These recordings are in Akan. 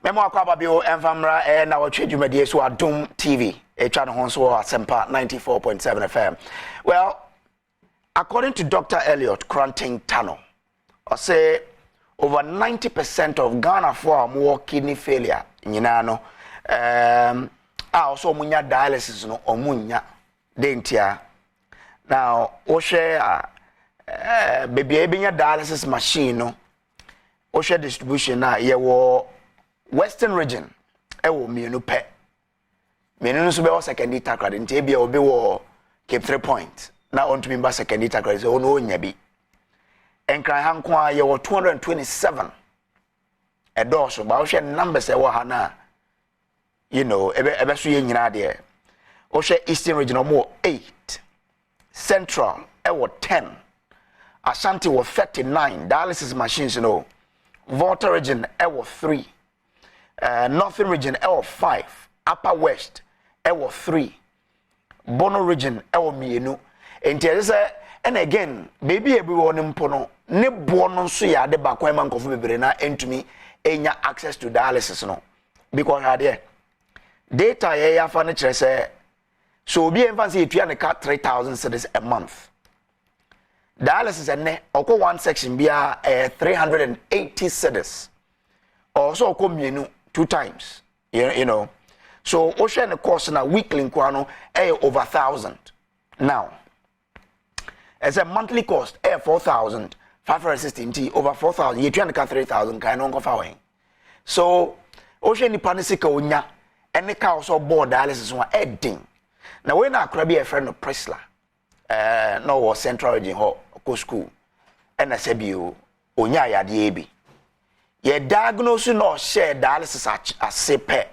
Memo Aquabio and Famra and our Chidumadi so Adom TV, a channel on so Sempa 94.7 FM. Well, according to Dr. Elliot Cranting Tano, I say over 90% of Ghana for more kidney failure. You also munya dialysis no omunya dentia. Now, Oshe baby ebinya dialysis machine no Oshe distribution na ye wo Western region ewo mienu pe. Mienu no so be secondary tackle nti bia obi wo Cape 3 Point. Na on to member secondary tackle so no nya bi. Enkran hanko a ye wo 227. Edoso ba Oshe numbers ewo ha na you know ebe so ye nyina de. Oshe Eastern region mo 8. Central ewo 10. Ashanti was 39 dialysis machines, you know. Volta region ewo 3. Northern region ewo 5. Upper West ewo 3. Bono region ewo mienu. And again, baby everyone impono ne bono so ya de bakwan man kofu bebre na entumi enya access to dialysis no. Because there data ya fa ne kire say so obi enfa say etua ne ka 3,000 cedis a month. Dialysis and oko one section be 380 cedis. Also oko mienu 2 times. You know. So ocean the cost na weekly nkwano over 1,000. Now, as a monthly cost 4,516 over 4,000. You try to 3,000 kind of go. So ocean the panisika onya and the car also board dialysis one heading. Now when I could be a friend of Presla, no was Central Region Ho school, and I said you onya ya diebi. Ye diagnose no share dialysis as sepe.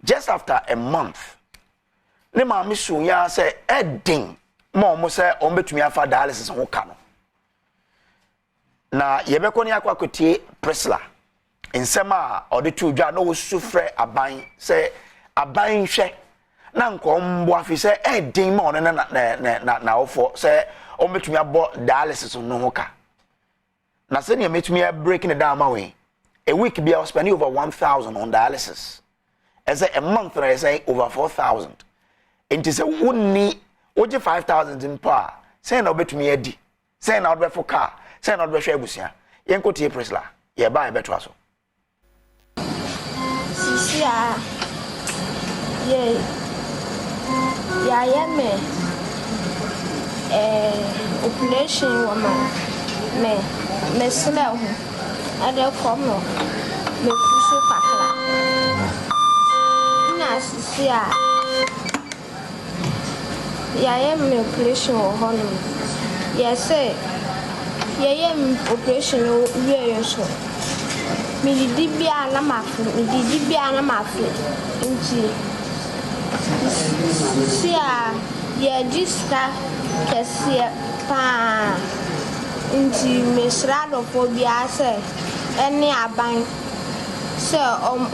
Just after a month, ne ma mi sunya say heading mo say on betumi afa dialysis ho ka no. Na ye be koni akwa kotie Presla. Nsema ode tu dwa no sufre aban say aban hwe na nkom bo afi say edin ma on na ofo say o metumi abo dialysis no ho ka na say ne metumi breaking it down ma we a week be spending over 1,000 on dialysis as a month I say over 4,000 it is a wonni oje 5,000 in pa say na obetumi adi say na odbe for car say na odbe hwe abusia yenko tie Presla ye ba e beto aso sisia ye ya me operation woman me slow and the come me push pakla na sisia ya me operation hono yes ya operation we so me di bia na mafu nti sia ya diska kesia pa nti mesrado phobia se ene aban se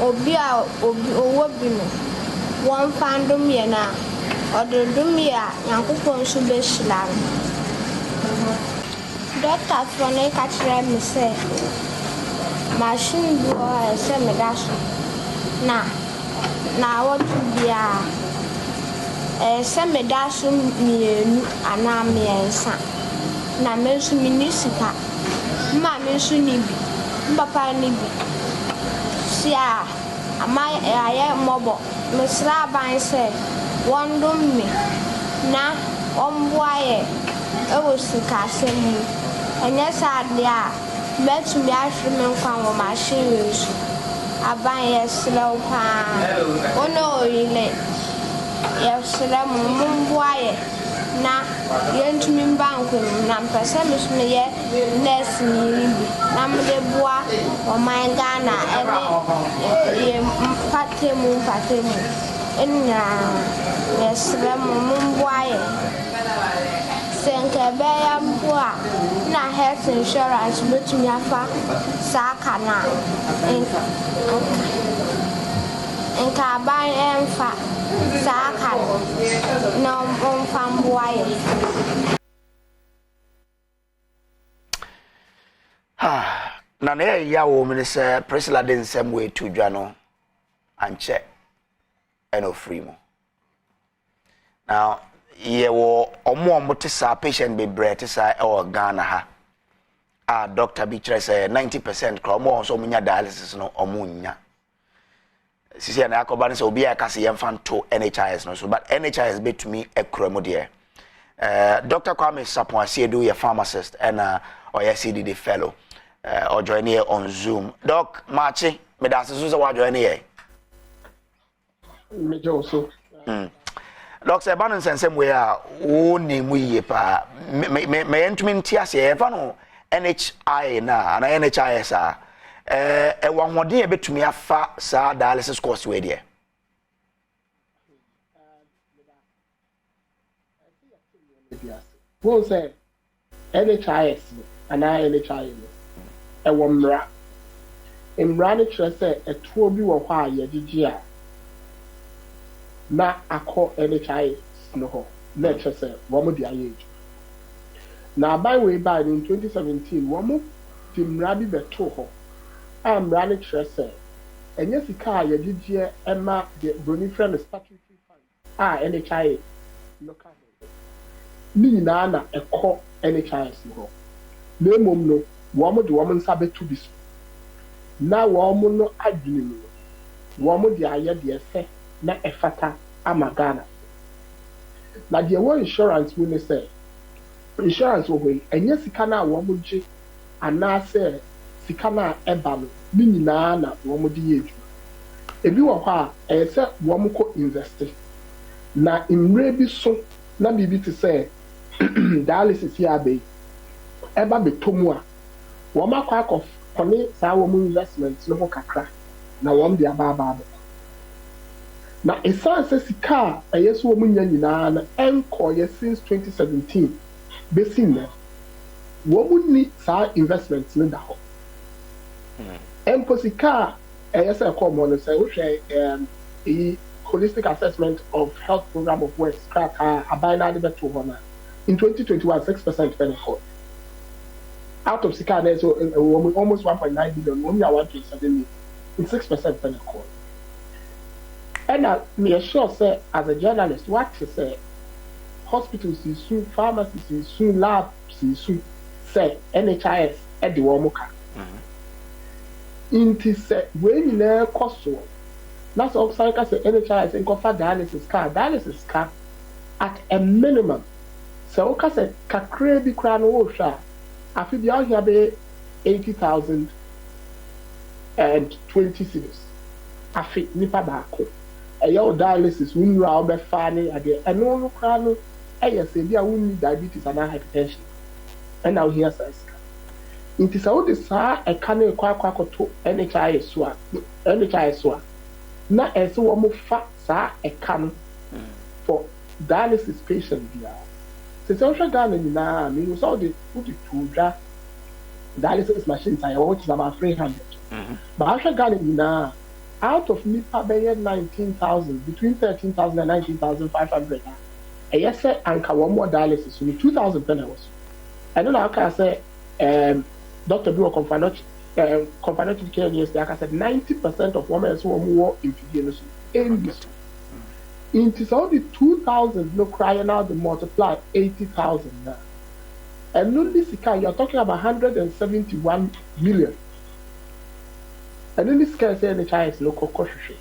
obi owo bi no won fandom ye na ododum ya yankopon so be shila doctor for ne ka kire me se machine bo se me daso na Nnawotwi bia se me daso mienu ana miensa na mensu minisika ma mensu ni bi papa ni bi sia ama aye mobo mesra ban se wondom me na omboaye ewo sika semu enye sa de a betu bi ahwe me nkwan wo machine yesu aban yeslew pa ono ile yeslew mumboaye na yentumi banku na mpese mesme ye nurse ni bi na mde boa o man Ghana ebe ye patemu enna yeslew mumboaye senke be ya boa na health insurance betumi afa saka na enka ban enfa saka na mfamboaye na na na ya wo me say Priscilla den sem way to dwa no anche eno free mo now ye wo omo te sa patient be bread te sa e Ghana ha doctor bi kire say 90% kro mo so munya dialysis no omunya sisi na akoba ne say obi a kase yem fan to NHIS no so but NHIS betumi ekro mo de Dr. Kwame Sapon do your pharmacist and or your CDD fellow or join here on Zoom. Doc Marchi, me that's so what join here. Me also. Doc say ban sense we are o ni mu ye pa me entumi ntia se e fa no NHIA na and NHIS e wan hodin e betumi afa sa dialysis course we there. Who say NHIS and NHIA e wo mra mra ne kire say etuo bi wo hɔ a yɛdegye a na akɔ NHIS no ho na kire say wo mo di ayɛ na by way by in 2017 wo mo di mra bi beto ho a mra ne kire say enye sika a yɛdegye ɛma the brony friend statutory fund NHIA local ni nyinaa na ɛkɔ NHIS no na emom no wɔn de wɔn nsa bɛtu bi so na wɔn no adwene mu wɔn de ayɛ deɛ sɛ na ɛfata ama Ghana na deɛ wɔ insurance mu ne sɛ insurance wɔ hɔ yi ɛnyɛ sika na wɔn gye anaasɛ sika na ɛba no ne nyinaa na wɔn de yɛ adwuma ebi wɔ hɔ a ɛyɛ sɛ wɔn kɔ invest na mmerɛ bi so na biribi te sɛ dialysis ya be eba betomu a wo makwa akɔne saa wo mu investment no ho kakra na wo de aba na esanse sika a yeso wo mu nya nyinaa na enkoye since 2017 besin na wo mu ni saa investment no da ho sika yesa ekɔ no say wo hwɛ holistic assessment of health program of West Kraka abina de beto ho na in 2021 6% benefit out of sika so almost 1.9 billion only 1.7 million in 6% benefit and me sure say as a journalist what to say hospitals is soon pharmacies is soon labs is soon say NHIS at the womuka inti say when na cost so that's also like I say NHIS and cover dialysis car at a minimum. So okay say kakra bi kra no wo hwa afi bi ahia be 80,000 and 20 cedis afi nipa baako eyo dialysis wunra obefa ne ade eno no kra no eye se bi a wunni diabetes and hypertension and now here says inti sa wo de sa e ka na ekwa to NHIS so na ese wo mo fa sa eka no for dialysis patient bia se so hwa Ghana ni na me no so de put to dra dialysis machines I which is about 300 but hwa Ghana ni na out of nipa be 19,000 between 13,000 and 19,500 e yes anka one more dialysis so 2,000 pennies I don't know how can I say Dr. Bill comparative care yesterday, like I said, 90% of women who are in Fidel in this. It is only 2,000 no crying out the multiply 80,000 now. And in this case, you're talking about 171 million. And in this case, NHIS local caution.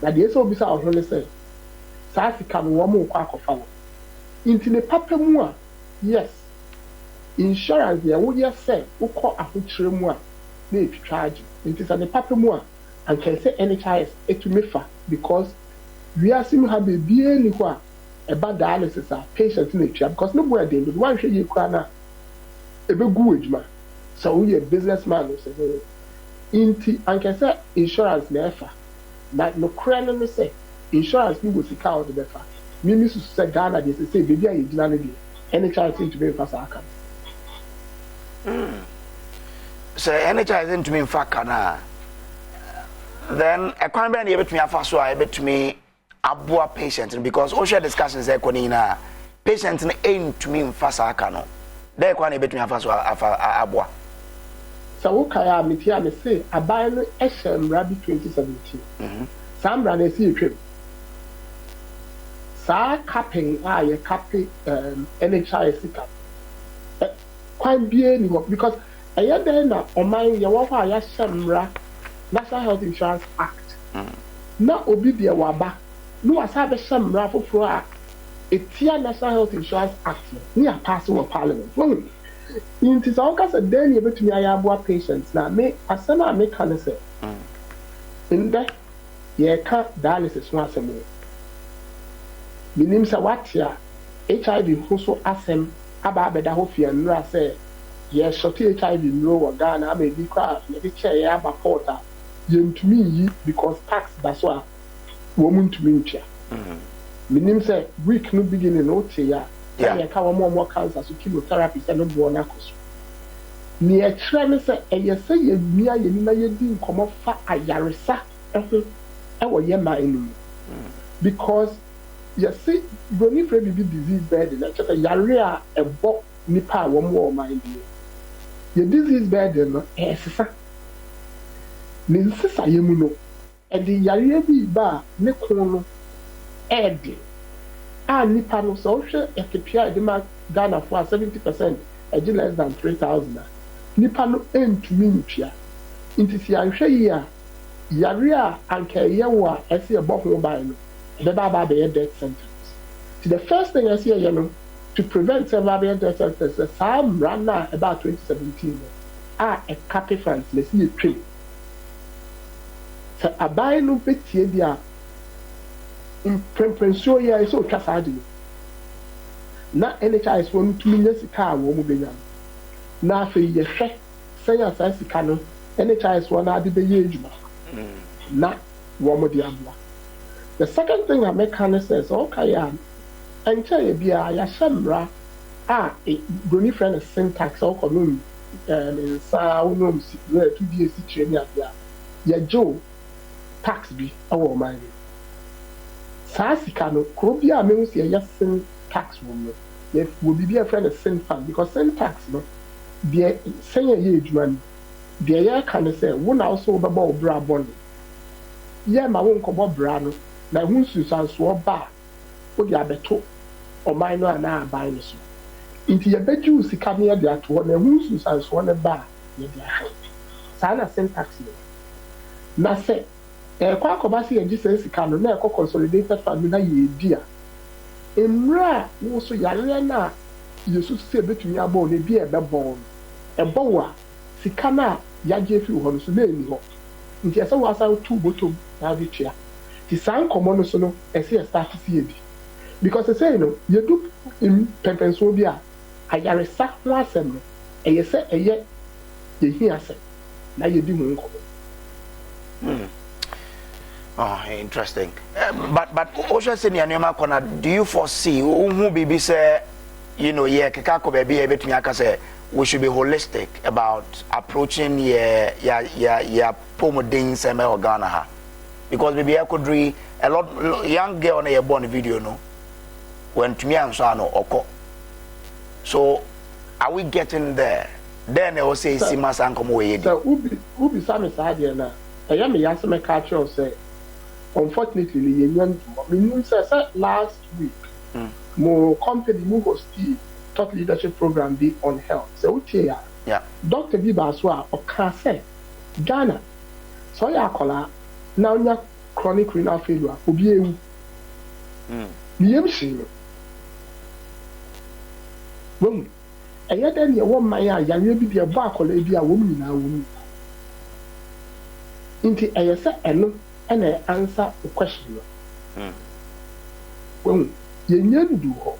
Now the SOB are only say, Safi can one more quack of our. Into the paper more, yes. Insurance, there would just say, who call a future more. They charge it is an paper more and can say NHIS etumefa because we are seeing have a BA about dialysis patients in the because nobody they would want you crana a big good man. So we a businessman who says inti and can say insurance never that no crane me say insurance people will seek out the better. Mimi to say Ghana they say baby I did NHIS to be fast account. So NHIS into me in fact then I can't be able to me after so I able to me abua patient because all share discussions there konina patient aim to me in fast akano there can able to me after so abua So Kaya Mitia me say a bino Eshem Rabbi 2017. Sam Rana see a trip. Sa capping a capping NHIA cap. Quite bien because a year then on mine Yawafa Yashamra National Health Insurance Act. Na obi de waba no asabe shamra foforo a etia National Health Insurance Act ni a pass wo parliament. It is all case then you betumi ayabo patients na me asana me kan say in there ye ka dialysis no asem minim say watia HIV ho so asem aba abeda ho fia nra say ye short HIV no wo Ghana abebi kwa ye de che ye aba porta yentumi yi because tax that's why woman to me ntia minim say week no beginning no tia ya ka more cancer so chemotherapy say no bo na koso ni e kire me say eye say ye nua ye ni na ye di nkomo fa ayaresa wo ye ma enu because you see when you be disease burden na chata yare a ebo nipa wo mo mind ye disease burden no sisa ni sisa ye mu no e di yare bi ba ne kon no edi a nipa no so hwe ekepia de ma Ghana for 70% e less than 3,000 nipa no entumi ntwa intisi anhwe yi a yare a anka ye wo a ese e bo ho ban no the baba be death sentence. So the first thing I see you to prevent severe death sentence is some ran about 2017 a capping funds let's see a trade. So a buy no betie dia in prevention ya so trust adi. Na NHIA is one to million sika wo mu benya. Na fe ye hwe say asa sika no NHIA is one adi be ye adwuma. Na wo mo di amwa. The second thing I make says, okay, and tell you, be a Yashamra, Bruni friend syntax or column, in Sound 2 days training at ya Joe tax be our mind. Sassicano, Crobia means ya sin tax woman. If will be a friend of sin fund because sin tax, no, be saying a huge man, be a year can say, one also about bra bonnie. Yeah, my own cobo brano. Na hunsu sanso ba o di abeto o man no na aban no so nti ye beju sika ne ye de ato na hunsu sanso ne ba ye de ahe sa na syntax na se kwa akoba se ye gise sika no na e consolidated fund na ye di a emra wo so yare na yesu se betumi abo ne bi e bebon e bowa sika na yaje fi ho no so na eni ho nti ese wo asa tu botom na bi tua the same common so no ese start to see because they say you know you do in pempensobia ayaresa ho asem no eye se eye ye hi asem na ye di ho nko. Oh, interesting. But Osha senior nema kona, do you foresee who bibi say you know ye keka ko baby e betumi aka say we should be holistic about approaching ya pomodin seme organa ha? Because maybe I could read a lot young girl on a born video no when to me and so no oko. So are we getting there? Then they will say Simas and come away. So who be some side na I am a me catch say unfortunately you want say last week more company mo host top leadership program be on health. So yeah. Dr. Biba Aswa of say Ghana so ya kola now nya chronic renal failure obi ewu ni yem shi won eya den ye wo man ya yare bi de ba akola bi a wo nyina wo nti eya se eno na answer the question won ye nya du ho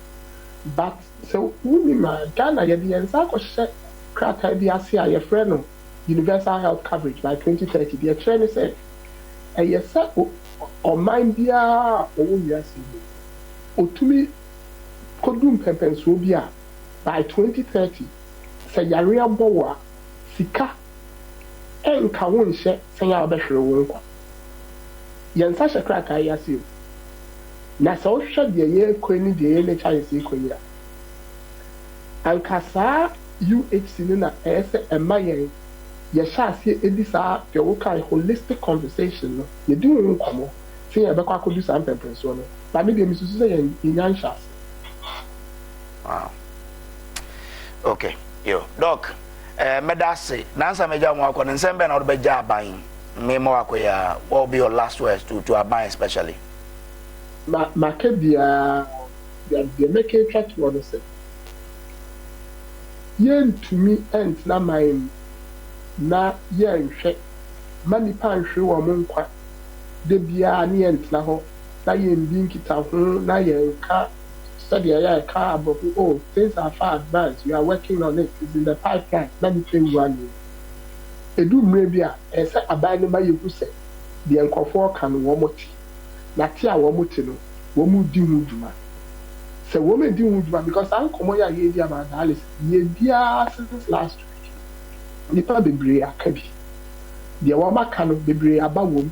but so wumi ma Ghana ye de answer ko hye krata bi ase a ye frɛ no universal health coverage by 2030 the trend said yes, or mind bia or yes, otumi kodum pempensobia by 2030 say yarea bowa sika enka won hye say ya obehwere won kwa yensa hye kraka yasi na so hwe de ye kwani de ye NHIA kwani a anka sa UHC ni na ese emayen ye sha see edisa the woka holistic conversation no ye do won komo say ye be kwa ko do some pepper so no na me dey misusu say ye nyanshas. Wow. Okay, yo doc medase nansa meja mo akọ nsembe na obeja aban me mo akoya what will be your last words to aban especially ma ke bia make a try to understand yen to me and na mine na yen hwe mani pan hwe wo mo nkwa de bia ne yen na ho na yen bi nkita ho na yen ka study a car about oh things are far advanced, you are working on it, it's in the pipeline. Let me tell you one. Edu mrebia ese abane ma yeku se de enkofo kan wo moti na ti a wo moti no wo mu di hu djuma se wo me di hu djuma because an komo ya ye dia ma dialysis ye dia since last week nipa bebre akabi de wo maka no bebre aba wo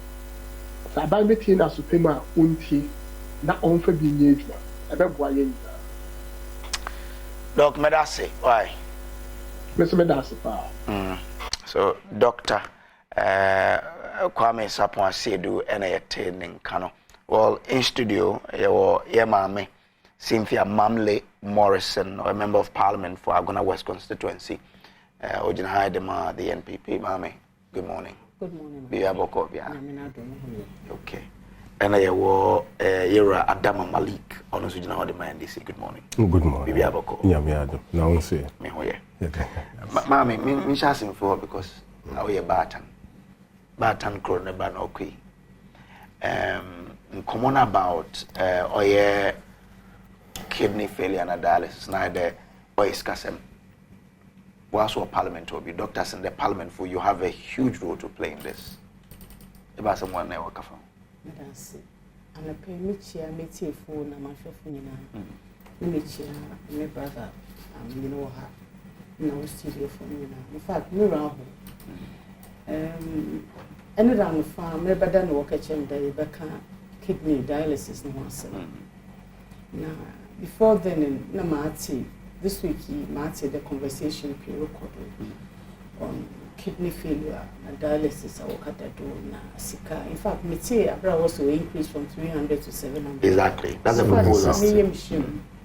sa ba meti na supema unti na onfa bi nye djuma Doc medase why Mr. Medase so doctor Kwame Sapon Sedu NHIA Nkano well in studio ye mame Cynthia Mamle Morrison a member of parliament for Agona West constituency Ojina Adom the NPP mame good morning Biaboko okay and I were Yera Adom Malik on Sujina Adom NDC. Good morning. Good morning. Bibi Aboko. Yeah, me Adom. Now say. Me hoye. Mami, me chasing for because I we Batan Corona Banokwi. Common about oye kidney failure and dialysis. Neither or iskasem. Whilst our parliament will be doctors in the parliament for you have a huge role to play in this. About someone never come. Medase ana pe me chia me tiefo na mahwefo nyina me chia me brother you know ha na wo studio for nyina in fact me ra ho ene da no fa me beda no wo ka chem da be ka kidney dialysis no wase na before then na maati this week maati the conversation pre recorded on kidney failure and dialysis na sika in fact me abra also increase from 300 to 700 exactly that's a proposal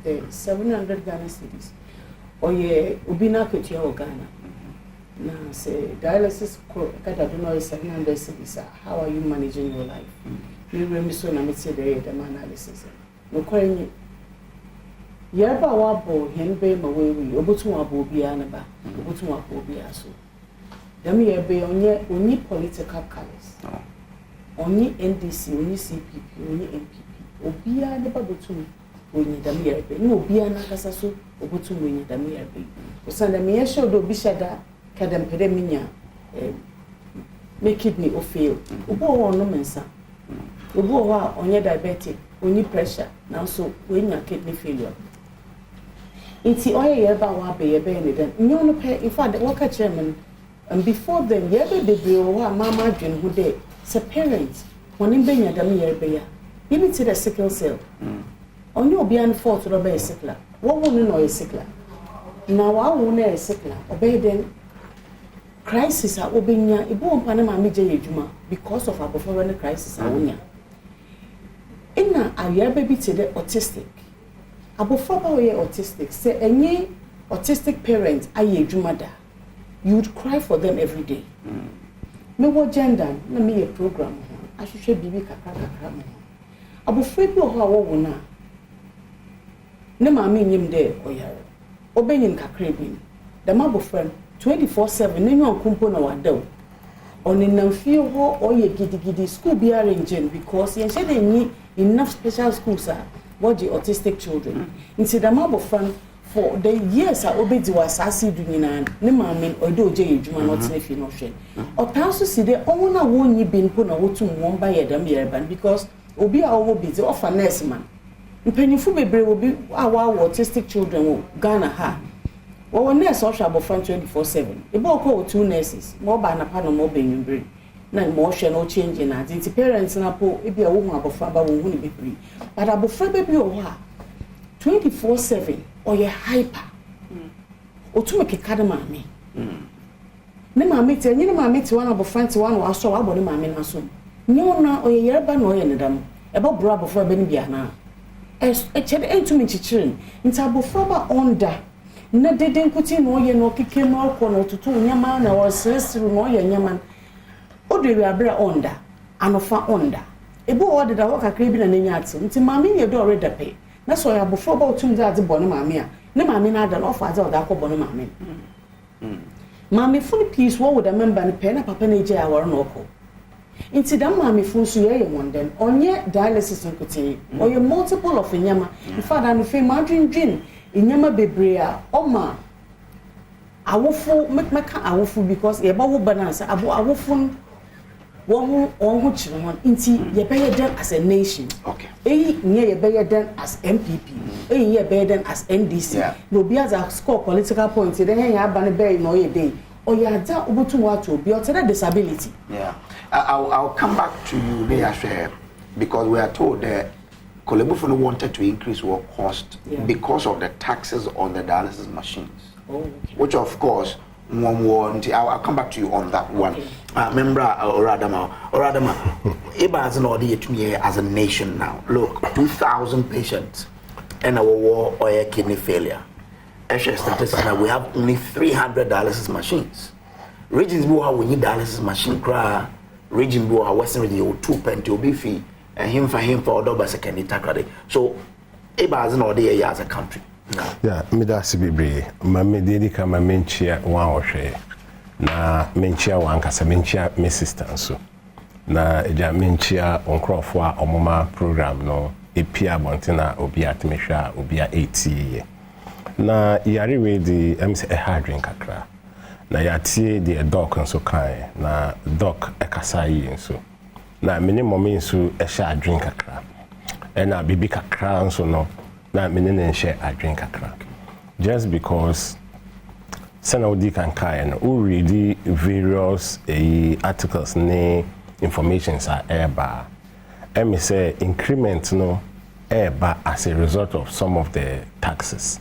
the 700 Ghana cedis oye ubina ketua Ghana na say dialysis kada do no 700 cedis how are you managing your life me remember so na me the analysis no kwani yaba wabo henbe mawewi obutu wabo bia na ba obutu wabo bia so Dami ebe onye political colors. Onye NDC, onye CPP, onye MPP. Obia ne ba botum onye dami ebe. No obia na kasa so obotum onye dami ebe. Osanda me yesho do bishada kadam pede minya me kidney o fail. Obo wo no mensa. Obo wo onye diabetic, onye pressure, na so onye kidney failure. Inti oye yeba wa be yebe ne den. Nyo no pe in fact waka chairman and before then, yebe bebre wa mama dwen hu de se parents wonin benya dam yerbe ya yibi ti the sickle cell onye obi an fault ro be sickle wo wonu no sickle na wa wo na sickle obey den crisis a obenya ibo mpa na ma meje yedwuma because of aboforo ne crisis a wonya ina ayebe bi ti the autistic aboforo ba we autistic se enye autistic parent aye edwuma da you would cry for them every day. Me wo gender na me program ho ahwehwe bibi kakra mo abofra bi ho a wo wona ne ma me nyim de oyare obenyin kakra bi da ma abofra 24/7 ne nyon kumpo na wadaw oninam fie ho oye gidigidi school be arranged because yen say they need enough special schools what the autistic children instead da ma abofra for the years I obedi was asasi du nyina ne maame odo oje edwuma no tene fi no hwe otanso si de onwona wonyi binpo na wotum won ba yedam yereban because obi a owo bi ze offer nurse man mpanyinfu bebre obi awa autistic children wo Ghana ha wo nurse o hwa abofan 24/7 e ba ko 2 nurses mo ba na pa no mo benwumbre na mo hwe no change na anti parents na po e bi a wo hu abofan ba wo hu ne bebre but abofan bebre o ha 24/7 or you're hyper. Or to make a cadamame. ne maame te nyine maame te wan abofrant wan wa so wa bɔ ne maame na so nyo na oye yereba na oye ne dam e bɔ bro abofra ba ne bia na e kyede entumi chichirin nti abofra ba onda na dede nkuti na oye no keke no akɔ no tutu nyama na wo sirisiru na oye nyama odo wi abra onda anofa onda ebu o de da wo kakra bi na nenya ate nti maame ne do already pay na so ya abofra ba otum de ade bɔ ne maame a ne maame na ada na ofa ade o da akɔ bɔ ne maame maame fun peace wo with a member ne pay na papa na eje awore na okɔ inti da maame fun so ye wondem onye dialysis nkote oye multiple of nyama in fact and fe ma dwindwin nyama bebre a oma awofo meka awofo because ye ba wo balance awofo wo ho chire ho inti ye be ye dem as a nation okay nye ye be ye dem as MPP ye be ye dem as NDC no be as a score political point then ya aba ne be no ye dey oyada obotu wato be o tere disability. Yeah, I'll come back to you there, because we are told that Kolebufunu wanted to increase work cost because of the taxes on the dialysis machines. Oh, okay. Which of course I'll come back to you on that one. Remember, Oradama, Iba has an order to me as a nation now. Look, 2,000 patients in our war or kidney failure. Actually, statistics that we have only 300 dialysis machines. Regions who we need dialysis machine cry. Region who Western region 2 pence will be fee and him for double second takrade. So, Iba has an order as a country. Yeah, midasi bibi mame dedi kama menchia wan ohwe na menchia wan kasa menchia me sister nso na eja menchia onkrofo a omoma program no epia bontina obi atmehwa obi a 80 na yare we di MC a hard drink kakra na yatie di doc nso kan na doc ekasa yi nso na minimum nso e sha drink kakra na bibi kakra nso no na menene share a drink kakra just because Sanawdi can kai and who read the various articles ne informations are airbar and me say increment no airbar as a result of some of the taxes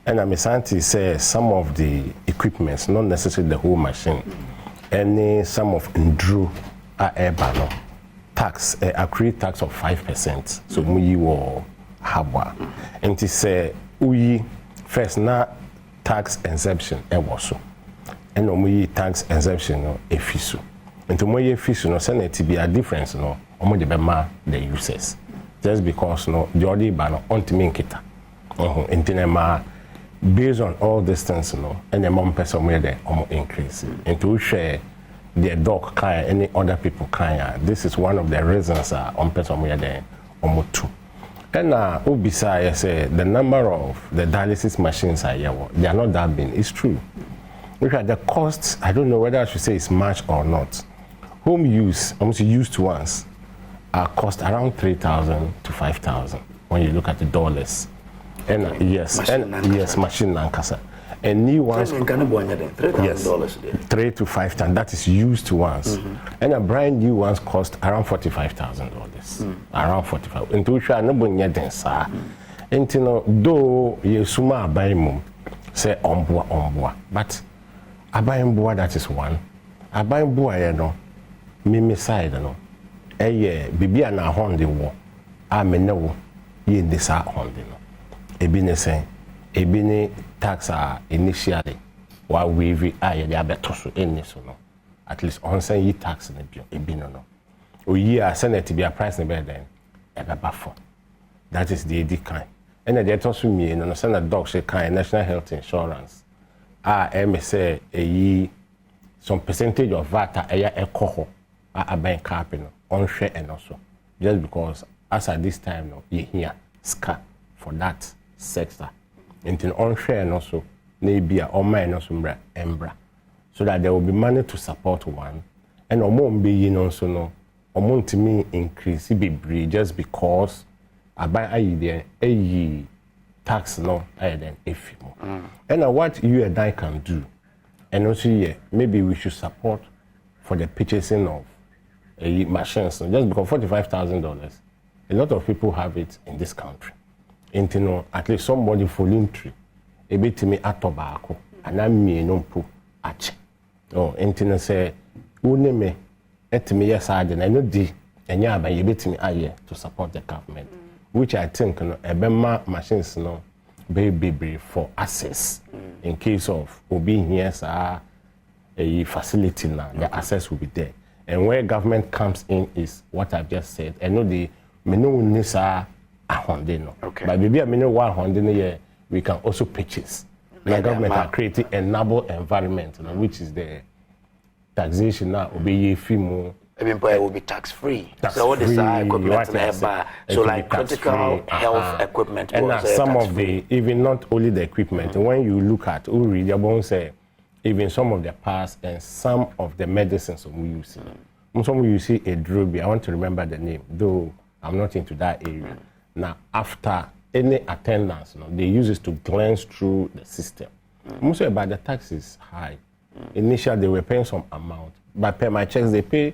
and I'm scientist say some of the equipments not necessarily the whole machine and some of ndru are airbar no tax accrued tax of 5% so muyi wo habwa nti say uyi first na tax exemption so and omuyi tax exemption no efisu nti omuyi efisu no say na it be a difference no omo de bema the users just because no jodi ba no ontimi nkita nti na ma based on all this things no and the mom person where they omo increase nti we share the doc kind any other people kind this is one of the reasons on person where they omo too. And Obisa, I say the number of the dialysis machines are here, they are not that big. It's true. Look at the costs. I don't know whether I should say it's much or not. Home use, almost used ones, cost around 3,000 to 5,000 when you look at the dollars. And yes, machine Lankasa. And new ones, yes, $3,000 to $5,000. That is used ones, and a brand new ones cost around $45,000. Around 45. Into which I never yet then, sir. And you know, though you suma buy mum, say on but I buy boa that is one. I buy boa, you know, me side, you know. Bibi and a horn the war. I may know ye this out horn, you know. Ebine saying. Ebini tax initially while we the better so any so no at least on say ye tax in the ebino no o ye a senate to be a price in bed then ebe for that is the AD kind and the also me no send dog say kind national health insurance me say some percentage of VAT a coho a bank cap no on share and also just because as at this time no you hear scar for that sector. Into on-share and also maybe a online also embra so that there will be money to support one and won't be also no amount to me increase be just because I buy a tax no then if and what you and I can do and also maybe we should support for the purchasing of a machines so just because $45,000 a lot of people have it in this country. Into no, at least somebody voluntary, a bit to me at tobacco, and I'm me no po ache. oh intino say woni me etimi yesade na no di enya aba ye betimi aye to support the government which I think no ebema machines no be for access in case of obi here a facility now the access will be there. And where government comes in is what I've just said. And no the menu nisa no. Okay. But maybe a menu 100 year we can also purchase. The government are creating a noble environment, which is the taxation now obey fee more. Everybody will be tax free. So what is equipment so like critical health equipment. And some of the even not only the equipment. When you look at Uri, they won't say even some of the parts and some of the medicines we use. Some you see a drug, I want to remember the name, though I'm not into that area. Now, after any attendance, they use it to glance through the system. Most about the tax is high. Initially, they were paying some amount, but per my checks, they pay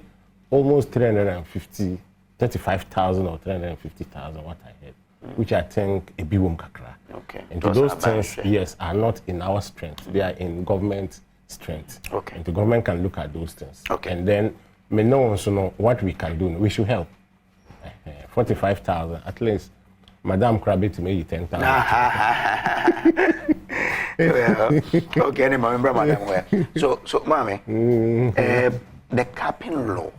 almost 35,000 or 350,000, what I heard, which I think a big kakra. Okay. And those things, yes, are not in our strength. They are in government strength. Okay. And the government can look at those things. Okay. And then we know also know what we can do. We should help. 45,000 at least. Madam Krabit may 10,000. Okay, anyway, remember Madam where. So, mommy, the capping law.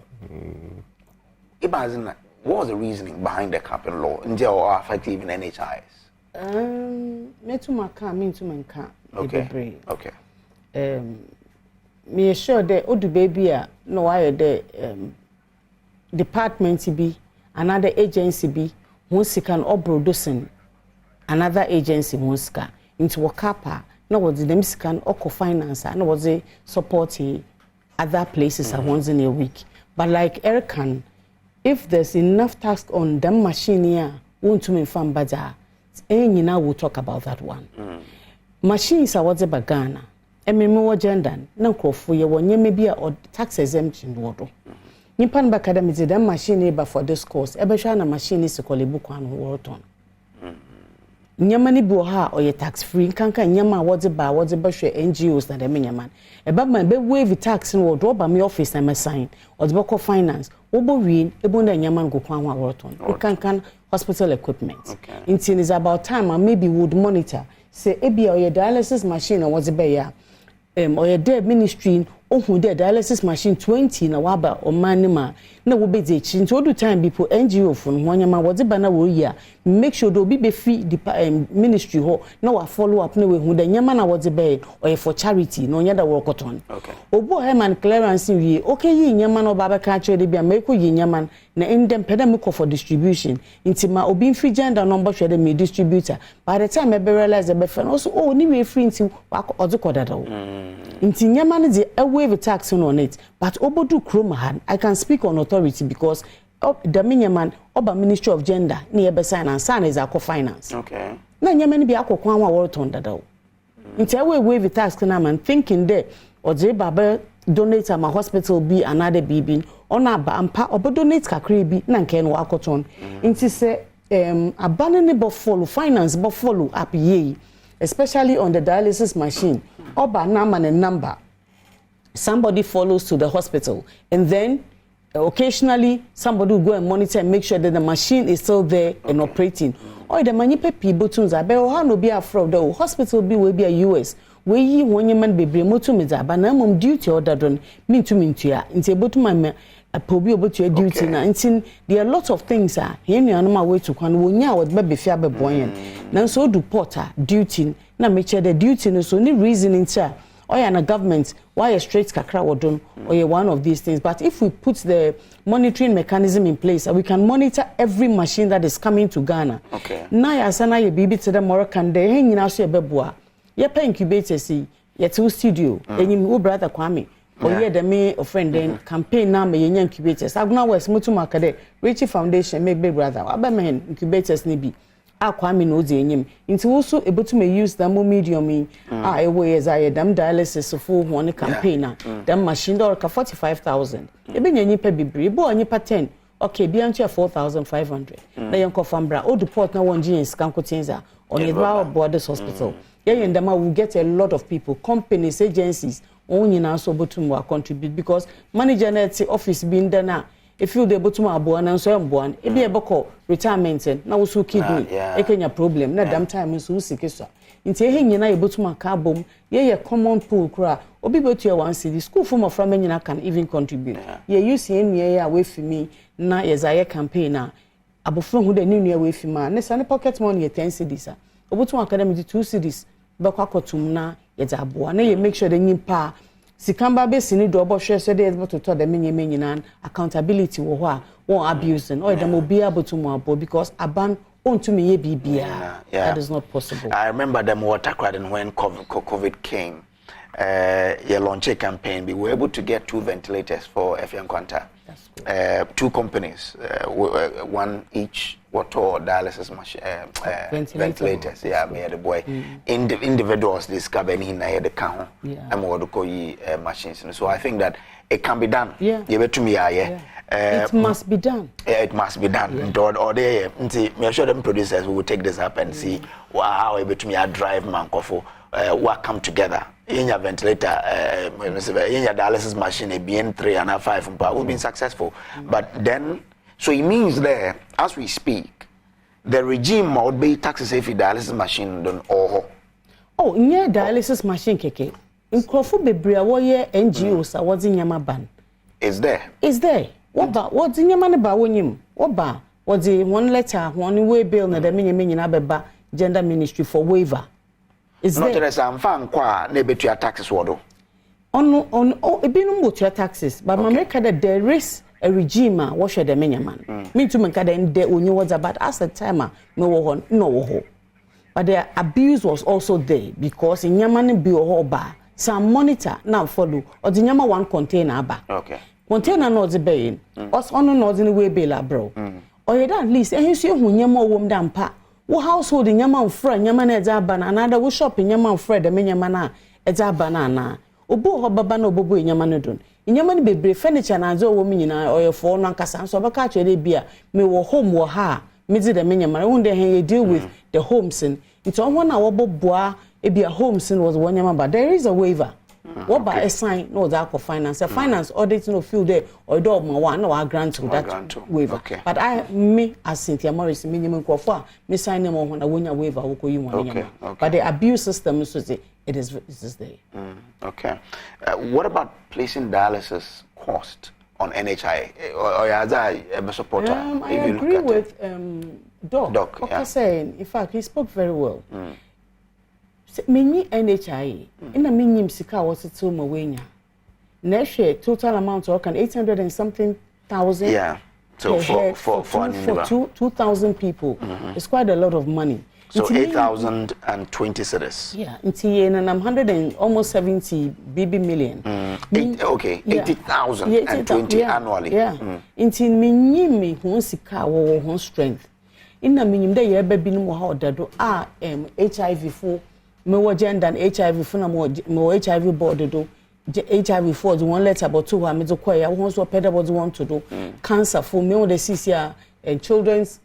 What was the reasoning behind the capping law? Or affect even NHIS? Me to my car, me to my car. Okay. Okay. Me sure that Odu baby no I the department be another agency be once can obrodosen another agency once ka into wakapa no was them can oko finance no was a supporting other places once in a week. But like Erican, if there's enough task on them machine here, won't to me fan baja, and you now will talk about that one. Machines are what's about Ghana. And me more gender, no crop for you when you may be a tax exemption water. Nipan Bacademy is them machine but for this course, Ebeshana machine is a book on Wharton. Nyamani boha or your tax free can't nyama what's about NGOs that they mean man. About my bed wave tax and will drop by my office and my sign or the book of finance. Obo win ebonda nyaman go kwan Wharton. We can hospital equipment. Okay. It is about time and maybe would monitor. Say ebi or your dialysis machine or what's about or your dead ministry. Oh, the dialysis machine 20 na waba o manima na wo be dey chin to do time people NGO fun honyama wo de bana wo ya make sure do be free the ministry ho na wa follow up na we hu the nyama na wo de be or for charity no nya da wo koton okay obo Herman clearance wi okay yi nyama no baba ka chere bia make yi nyama na indem pedam for distribution intima obi free gender number share the me distributor by the time I be realize the be also oh ni we free inti wa odukodada wo inti nyama no de wave tax on it, but obodu kromahan I can speak on authority because the minyaman oba Ministry of Gender near besign and son is our finance. Okay. Na nyamani bi akokwa wa worton dada. Nti wave tax na man thinking there or je baba donate my hospital be another bibi ona ba ampa obo donate kakra bi na nke no akoton. Nti say abanene bo follow finance bo follow up ye especially on the dialysis machine oba na man number. Somebody follows to the hospital and then occasionally somebody will go and monitor and make sure that the machine is still there and operating. Or the many people tunes are better how no be a fraud the hospital be will be a US where ye one man be motu meza but na mum duty order don mean to ya into able to my a probably able to your duty na intin there are lots of things are here no my way to kwan wo nya what be fear be boyen na so do porter duty na make sure the duty no so ni reasoning cha or a government, why a straight kakra wodon or one of these things. But if we put the monitoring mechanism in place, we can monitor every machine that is coming to Ghana. Okay. Na ya sana ye bibi to the Moroccan de hanging out ye beboa. Ye pa incubator see ye to studio. And you brother Kwame. Or ye the me or friend then campaign na me ye incubators. Aguna West Mutu Makade, Richie Foundation, make big brother. Abamen incubators nibi. Kwame no de enyim nti wo so able to use them medium away as I them dialysis for one campaign them machine door ka 45,000 e be nyipa bibiri bo nyipa 10 okay bi antu 4,500 na yen ko fambra o deport na one GS kan ko tenza on the Borders Hospital yeah and them will get a lot of people companies agencies on nyina so botum wa contribute because manager net office bin da na if you dey botum aboa na so emboa e bi e beko retirement na wo so kidney e kenya problem na dam time so usike so nti ehe nyina e botum aka bom ye common pool kura obi betu e one city school for my from nyina can even contribute ye use enua ya we fi mi na ye za ye campaign na abofro hu de ni nua we fi ma ne sane pocket money ye 10 cedis a obotum academy 2 cedis beko akotum na ye za aboa na ye make sure the nyimpa sikamba be sini do obo hwe so de able to the menyeme nyina accountability wo ho a won abusing or dem obi abotum abo because aban ontumi ye bibia that is not possible. I remember them water crying when COVID came. Your launch a campaign, we were able to get 2 ventilators for FM Quanta. That's good. 2 companies, one each water dialysis machine, ventilators. Yeah, me the boy. Individuals discover in the count. I'm going to call machines. So I think that it can be done. Yeah. You bet to me, it must be done. Yeah, it must be done. Or they, me sure them producers will take this up and see how able to me drive Mankofo. Work come together in your ventilator, in your dialysis machine, a BN3 and a 5, we've been successful. But then, so it means there, as we speak, the regime would be taxes if dialysis machine done all. Oh, in your dialysis machine, keke. In Crawford, Bebria, warrior NGOs are what's in Yama ban. Is there? Is there? What's in your man about him? What bar? What's the 1 letter, 1 way bill, and the minion abeba gender ministry for waiver? Is not there? As I'm fan qua, maybe to your taxes, wado. On a binum to your taxes, but America that there is a regime, wash the man. Me to make a de unyo was about as a timer, no. But the abuse was also there because in Yaman be a bar, some monitor now follow, or the Yama 1 container bar. Okay. Container not the baying, us on not in the way bail, bro. Or you at least, and you see who Yama wom damn pa. Wo household in Yaman friend, Yaman Edzaban, another wo shop in Yaman Fred, the Minyamana, Edzabanana. Obo Hobabano Bobo in Yamanodun. In Yaman be furniture and zo woman or your phone on Cassan, so catch a beer, me wo home wo ha, midzi the Minyaman, one day you deal with the homes in. It's on 1 hour boboa, it be a homes in was 1 Yaman, but there is a waiver. What by a sign, no dark of finance. A finance audit no field there or dog my one or grant to that waiver. Okay. But me as Cynthia Morris minimum quafa, me sign them on when I win a waiver who you want. Okay. But the abuse system is it is there. Okay. What about placing dialysis cost on NHIA or as a supporter? I agree with Doc. Okay, saying in fact he spoke very well. Many NHIA in a minimum sika was it so mawenya. Next year total amount of 800 and something thousand. Yeah. So for 2,000 people, it's quite a lot of money. So 8,020 cedis. Yeah, and I'm 100 and almost 70 BB million. 80,020 annually. Yeah. Until me who sika or strength. In a minimum day you baby no how dado HIV for more gender and HIV for more HIV board do. HIV for the 1 letter about 2 middle choir wants what pedals want to do. Cancer for me the CCR and children's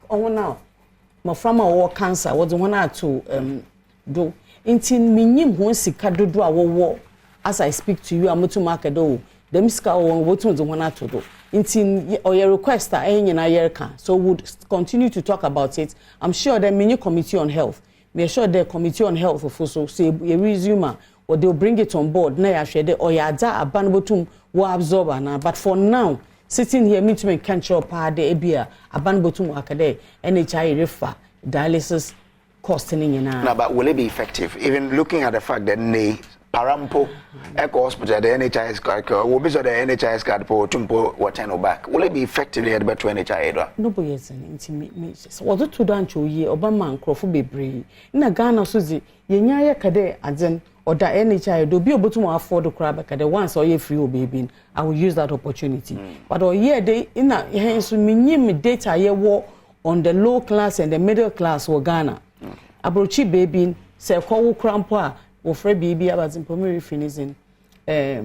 now. My farmer or cancer was the 1 or 2 do. Until minim who sika do a war as I speak to you, I'm to market do. Them scar on what was the 1 or 2 do. Until or your request so would continue to talk about it. I'm sure the mini committee on health. We're sure the committee on health also say a resume or they'll bring it on board. Na ya shede or ya da abanbotum wa absorber na. But for now, sitting here me to make cancer pa de ebia abanbotum akade NHIA refer dialysis costing in now. But will it be effective? Even looking at the fact that Parampo, Eco Hospital, the NHIS card, will be so the NHIS card for Tumpo or Channel back. Will it be effectively at better NHIA? Nobody is an intimate measures. Was it to dance your year, Obama and Crawford be brave? In a Ghana Suzy, Yenya Kade, Aden, or the NHIA, do be able to afford the crab at the once or ye free baby. I will use that opportunity. But or year they in a hands with me data ye war on the low class and the middle class or Ghana. Abrochi baby, say, call crampa. Or Fred baby about in Pomeri finishing. They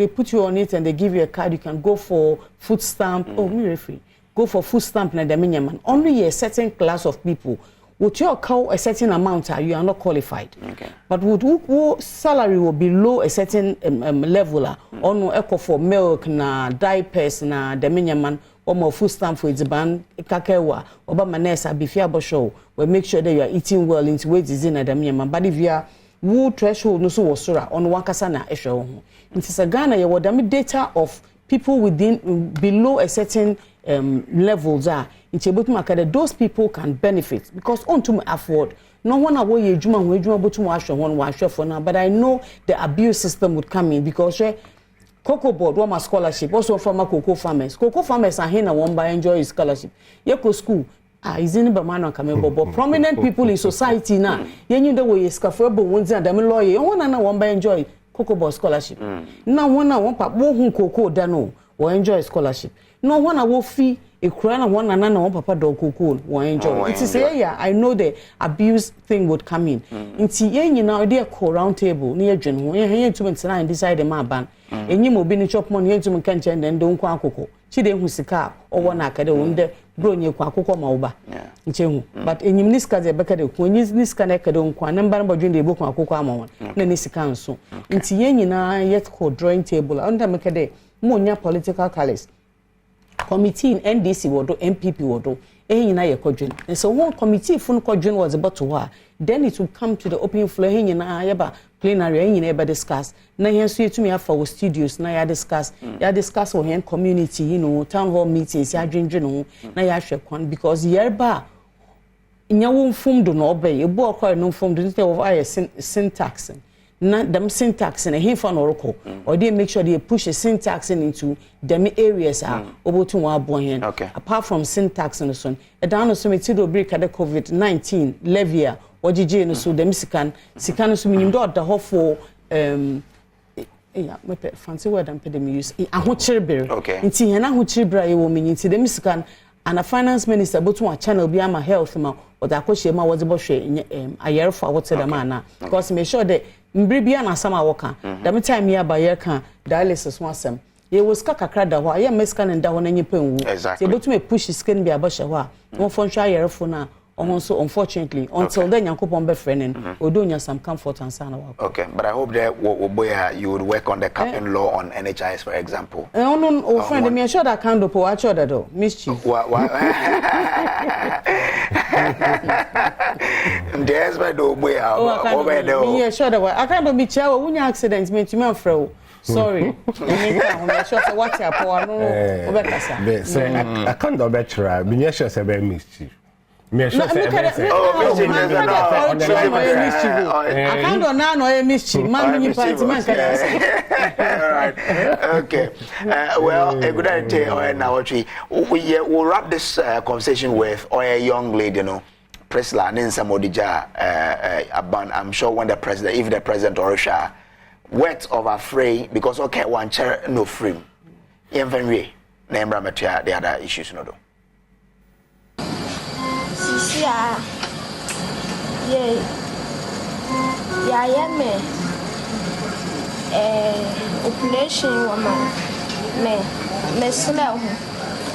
put you on it and they give you a card. You can go for food stamp. Go for food stamp na the minimum. Only a certain class of people would you call a certain amount, you are not qualified. Okay. But would salary will be below a certain level, or no echo for milk, na diapers, na man, or more food stamp for its ban, kakewa, or manesa, before show, will make sure that you are eating well into weight is in a man. But if you are woo threshold, no so was on one kasana, a show. It is a Ghana, you would data of people within below a certain levels are into able to market those people can benefit because on to afford no one away a juma we juma but wash one wash for now but I know the abuse system would come in because cocoa board one scholarship also from cocoa farmers are here one by enjoy scholarship yeko school is in Bamano Kamebo prominent people in society now you knew the way scaffold ones and them lawyer one by enjoy cocoa board scholarship now one pap who cocoa dano or enjoy scholarship no one will fee a crown and one another papa dog cocoa will enjoy. It is yeah, I know the abuse thing would come in. Into you now dear call round table near June when you're to and decide a ban. And you will be in chop money to Cancha and then don't quaco. She didn't who's a car or one academy brown your quaco mauba. But in Niska the Becca when you disconnect on quan number about the book on cocoa then it's a council. Into you now yet called drawing table under Macade, more political colors. Committee in NDC wodo MPP wodo nyina ye kodwen and so one committee fun kodwen was about to war then it will come to the open floor nyina yeba plenary nyina yeba discuss na yen so yetumi afa wo studios na ya discuss wo hen community town hall meetings ya dwendwe no na ya hwe kwan because yerba nya wo mfum do no obey ebu okwa no mfum do nte wo syntax na them syntax and he fan oracle or they make sure they push a syntax into them areas are able to apart from syntax and so on a down so me to break at the COVID-19 levia or GJ no so them sikan so minimum do the whole for my fancy word and pay use a hochirber nti hena hochirber e wo me nti them sikan and a finance minister but one channel be am health ma or the akohye ma was bo hwe ayerfo what the man because make sure that mbribia na sama woka that time here by year kan dialysis wasem ye was kakra da ho ye meska ne da ho na nyipa nwu say able to me push skin be abahye ho a won fon hwa ayerfo na so unfortunately until then yankopon be friend odonya some comfort and sana wa okay but I hope that you would work on the capping law on NHIS for example no friend me sure that kind of watch that do mischief there's by do boy over there me sure that I can't be chair when accident me to me afro sorry me sure say what ya po no obekasa say I can't do better me sure say be mischief me sure say I can't do now no mischief man you party man can right okay well a good idea Nnawotwi we'll wrap this conversation with a young lady Priscilla Ninsa Modija Aban. I'm sure when if the president or Russia words of afraid because okay one chair no free even we name Ramatia the other issues no do Sisia yeah me population woman me slow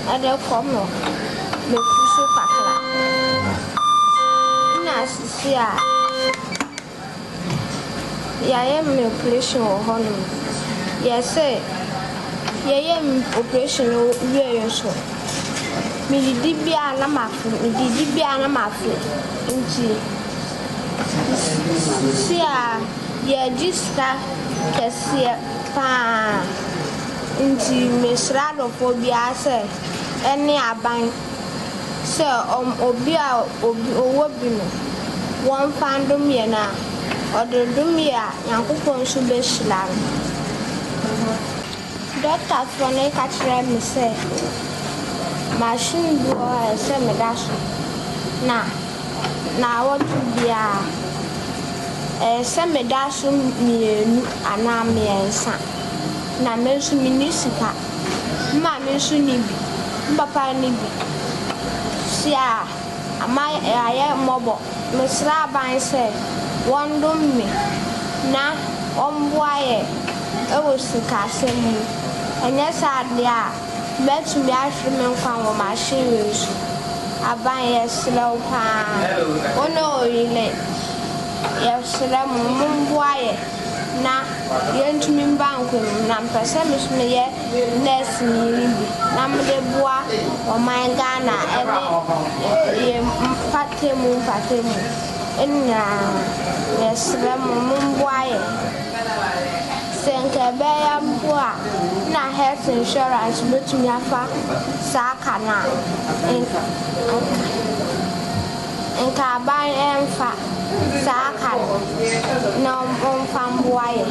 and they come no me fusu pakla Sisia yeah me operation honum yes say yeah operation we so me di bia na mafu nti Sisia yeah jiska kese pa nti me srado phobia say any aban so obi owo bi no one fandom ye na ododum ya yankopon so be hila doctor for na ka kire me say machine bo say me dash na Nnawotwi bia say me dash mienu ana me ensa na me so minisika ma me so ni bi papa ni bi sia ama aye mobo mesra ban say wondom me na omboaye ewo sika semu enya sa dia betu mi ahwe me nkwan wo machine so aban yɛsrɛ wo paa wo ne ɔyile yɛsrɛ mo momboa yɛ na yɛntumi mba nkwam na mpɛ sɛ me so meyɛ nurse ni bi na mede boa ɔman Ghana ɛne yɛ mpatemu ɛnyinaa yɛsrɛ mo momboa yɛ sɛ nka ɛbɛyɛ mpo a na health insurance bɛtumi afa saa ka no a nka aban ɛmfa saa ka no na ɔmfa mboa yɛ.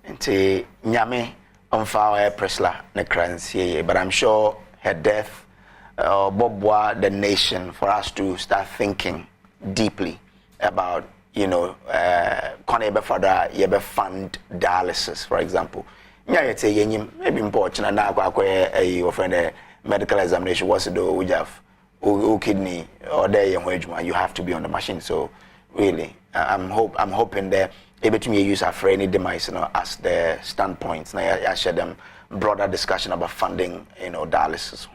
Nti nyame ɔmfa Priscilla ne kransie, but I'm sure her death Bobwa the nation for us to start thinking deeply about, you know, further fund dialysis, for example. Maybe important na your friend medical examination was to do with kidney or you have to be on the machine. So really, I'm hoping that able to use our friendly demise, you know, as the standpoints. Now I share them broader discussion about funding, you know, dialysis.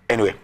Anyway.